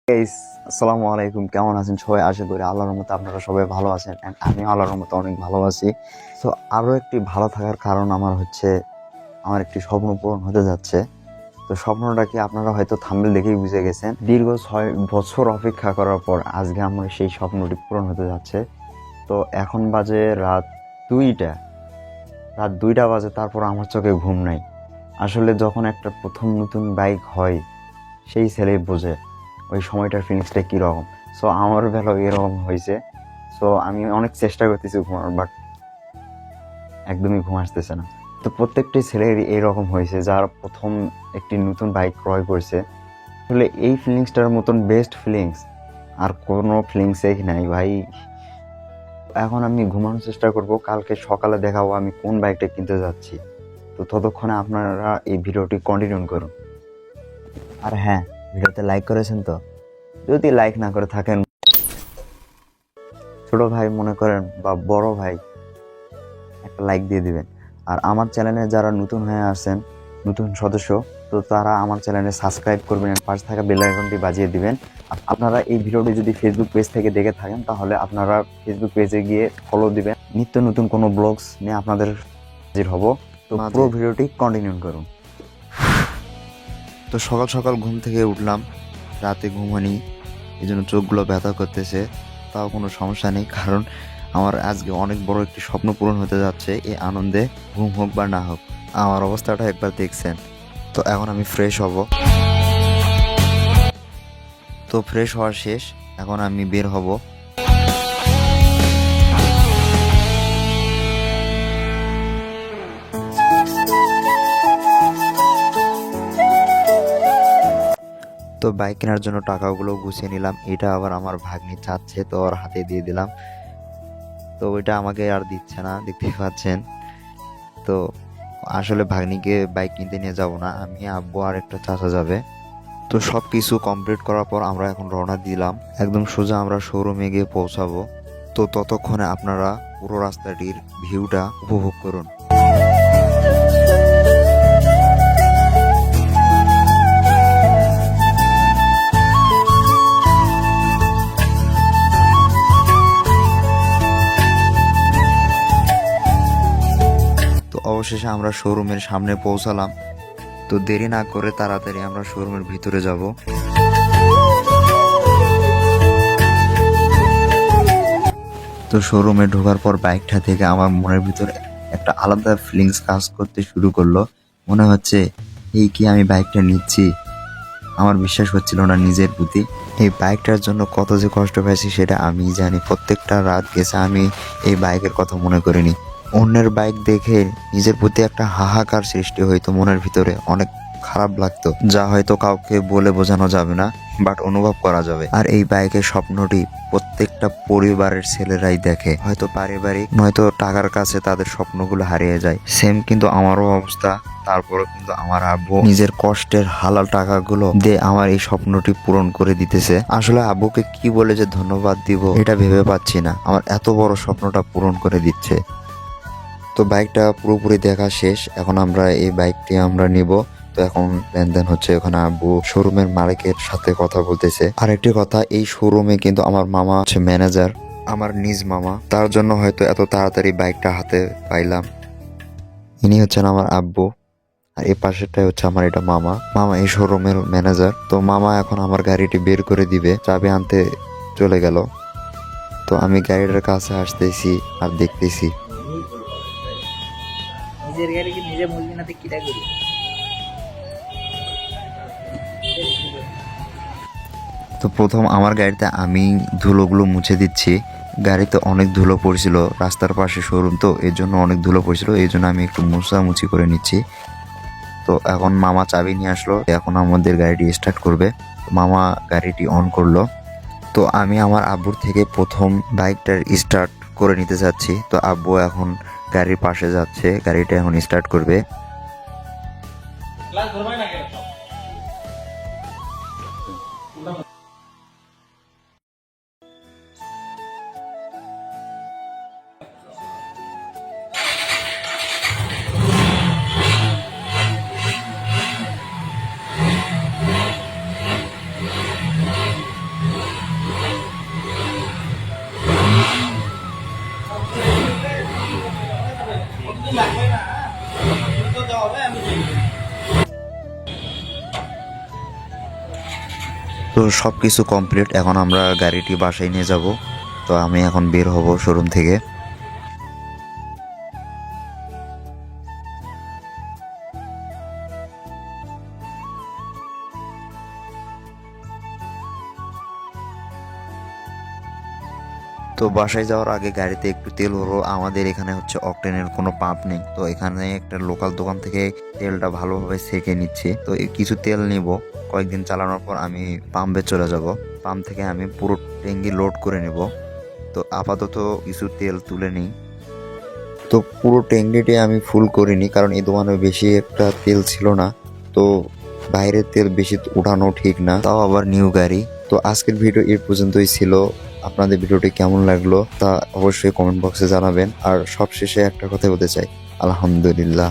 Guys, আসসালামু আলাইকুম। কেমন আছেন সবাই? আশা করি আল্লাহর রহমতে আপনারা সবাই ভালো আছেন। এন্ড আমি আল্লাহর রহমতে অনেক ভালো আছি। তো আরও একটি ভালো থাকার কারণ আমার একটি স্বপ্ন পূরণ হতে যাচ্ছে। তো স্বপ্নটা কি আপনারা হয়তো থাম্বনেল দেখেই বুঝে গেছেন। দীর্ঘ 6 বছর অপেক্ষা করার পর আজকে আমার সেই স্বপ্নটি পূরণ হতে যাচ্ছে। তো এখন বাজে রাত দুইটা বাজে, তারপর আমার চোখে ঘুম নাই। আসলে যখন একটা প্রথম নতুন বাইক হয় সেই ছেলে বোঝে ওই সময়টার ফিলিংসটা কীরকম। সো আমার বেলাও এরকম হয়েছে। সো আমি অনেক চেষ্টা করতেছি ঘুমানোর, বাট একদমই ঘুম আসতেছে না। তো প্রত্যেকটি ছেলের এরকম হয়েছে যারা প্রথম একটি নতুন বাইক ক্রয় করছে। আসলে এই ফিলিংসটার মতন বেস্ট ফিলিংস আর কোনো ফিলিংসই নাই ভাই। এখন আমি ঘুমানোর চেষ্টা করব, কালকে সকালে দেখাবো আমি কোন বাইকটা কিনতে যাচ্ছি। তো ততক্ষণে আপনারা এই ভিডিওটি কন্টিনিউ করুন। আর হ্যাঁ, ভিডিওতে লাইক করেছেন তো? যদি লাইক না করে থাকেন, ছোট ভাই মনে করেন বা বড় ভাই, একটা লাইক দিয়ে দিবেন। আর আমার চ্যানেলে যারা নতুন হয়ে আসছেন, নতুন সদস্য, তো তারা আমার চ্যানেলে সাবস্ক্রাইব করবেন, পাশে থাকা বেল আইকনটি বাজিয়ে দিবেন। আপনারা এই ভিডিওটি যদি ফেসবুক পেজ থেকে দেখে থাকেন, তাহলে আপনারা ফেসবুক পেজে গিয়ে ফলো দিবেন। নিত্য নতুন কোনো ব্লগস নিয়ে আপনাদের হাজির হব। তো পুরো ভিডিওটি কন্টিনিউ করুন। তো সকাল সকাল ঘুম থেকে উঠলাম, রাতে ঘুমানি, এই জন্য চোখগুলো ব্যথা করতেছে। তাও কোনো সমস্যা নেই, কারণ আমার আজকে অনেক বড় একটি স্বপ্ন পূরণ হতে যাচ্ছে। এই আনন্দে ঘুম হোক বা না হোক, আমার অবস্থাটা একবার দেখছেন। তো এখন আমি ফ্রেশ হব। তো ফ্রেশ হওয়া শেষ, এখন আমি বের হব। তো বাইক কেনার জন্য টাকাগুলো গুছিয়ে নিলাম। এটা আবার আমার ভাগ্নি চাচ্ছে, তো ওর হাতে দিয়ে দিলাম। তো ওইটা আমাকে আর দিচ্ছে না, দেখতেই পাচ্ছেন। তো আসলে ভাগ্নিকে বাইক কিনতে নিয়ে যাব না, আমি, আব্বু আর একটা চাচা যাবে। তো সব কিছু কমপ্লিট করার পর আমরা এখন রওনা দিলাম। একদম সোজা আমরা শোরুমে গিয়ে পৌঁছাবো। তো ততক্ষণে আপনারা পুরো রাস্তাটির ভিউটা উপভোগ করুন। তো অবশেষে আমরা শোরুমের সামনে পৌঁছালাম। তো দেরি না করে তাড়াতাড়ি আমরা শোরুমের ভিতরে যাব। তো শোরুমে ঢোকার পর বাইকটা থেকে আমার মনের ভিতরে একটা আলাদা ফিলিংস কাজ করতে শুরু করলো। মনে হচ্ছে এই কি আমি বাইকটা নিচ্ছি, আমার বিশ্বাস হচ্ছিল না নিজের প্রতি। এই বাইকটার জন্য কত যে কষ্ট পেয়েছি সেটা আমি জানি। প্রত্যেকটা রাত গেছে আমি এই বাইকের কথা মনে করিনি। অন্যের বাইক দেখে নিজের প্রতি একটা হাহাকার সৃষ্টি হইতো মনের ভিতরে, অনেক খারাপ লাগতো, যা হয়তো কাউকে বলে বোঝানো যাবে না, বাট অনুভব করা যাবে। আর এই বাইকের স্বপ্নটি প্রত্যেকটা পরিবারের ছেলেরাই দেখে, হয়তো পারিবারিক নয়তো টাকার কাছে তাদের স্বপ্নগুলো হারিয়ে যায়। সেম কিন্তু আমারও অবস্থা। তারপরে কিন্তু আমার আব্বু নিজের কষ্টের হালাল টাকাগুলো দিয়ে আমার এই স্বপ্নটি পূরণ করে দিতেছে। আসলে আব্বুকে কি বলে যে ধন্যবাদ দিব এটা ভেবে পাচ্ছি না, আমার এত বড় স্বপ্নটা পূরণ করে দিচ্ছে। তো বাইকটা পুরোপুরি দেখা শেষ, এখন আমরা এই বাইকটি আমরা নিব। তো এখন লেনদেন হচ্ছে, ওখানে আব্বু শোরুমের মালিকের সাথে কথা বলতেছে। আরেকটি কথা, এই শোরুমে কিন্তু আমার মামা হচ্ছে ম্যানেজার, আমার নিজ মামা, তার জন্য হয়তো এত তাড়াতাড়ি বাইকটা হাতে পাইলাম। ইনি হচ্ছেন আমার আব্বু, আর এই পাশেরটাই হচ্ছে আমার এটা মামা। মামা এই শোরুমের ম্যানেজার। তো মামা এখন আমার গাড়িটি বের করে দিবে, চাবি আনতে চলে গেল। তো আমি গাড়িটার কাছে আসতেছি আর দেখতেছি নিজের গাড়ি কি নিজে মুরগি না কিটা করি। তো প্রথম আমার গাড়িতে আমি ধুলোগুলো মুছে দিচ্ছি। গাড়িতে অনেক ধুলো পড়ছিল, রাস্তার পাশে শোরুম তো এই জন্য অনেক ধুলো পড়ছিল, এই জন্য আমি একটু মুছামুছি করে নিচ্ছি। তো এখন মামা চাবি নিয়ে আসলো, এখন আমাদের গাড়িটি স্টার্ট করবে। মামা গাড়িটি অন করলো। তো আমি আমার আব্বুর থেকে প্রথম বাইকটার স্টার্ট করে নিতে যাচ্ছি। তো আব্বু এখন গাড়ির পাশে যাচ্ছে, গাড়িটা এখন স্টার্ট করবে। তো সব কিছু কমপ্লিট, এখন আমরা গাড়িটি বাসায় নিয়ে যাব। তো আমি এখন বের হব শোরুম থেকে। তো বাসায় যাওয়ার আগে গাড়িতে একটু তেল ভরো। আমাদের এখানে হচ্ছে অকটেনের কোনো পাম্প নেই, তো এখানে একটা লোকাল দোকান থেকে তেলটা ভালোভাবে সেকে নিচ্ছি। তো এই কিছু তেল নিব, কয়েকদিন চালানোর পর আমি পাম্পে চলে যাব। পাম্প থেকে আমি পুরো ট্যাঙ্কি লোড করে নেব। তো আপাতত কিছু তেল তুলে নিই। তো পুরো ট্যাঙ্কিটি আমি ফুল করিনি, কারণ এই দোকানে বেশি একটা তেল ছিল না। তো বাইরের তেল বেশি উঠানো ঠিক না, তাও আবার নিউ গাড়ি। তো আজকের ভিডিও এই পর্যন্তই ছিল। আপনাদের ভিডিওটি কেমন লাগলো তা অবশ্যই কমেন্ট বক্সে জানাবেন। আর সবশেষে একটা কথা বলতে চাই, আলহামদুলিল্লাহ।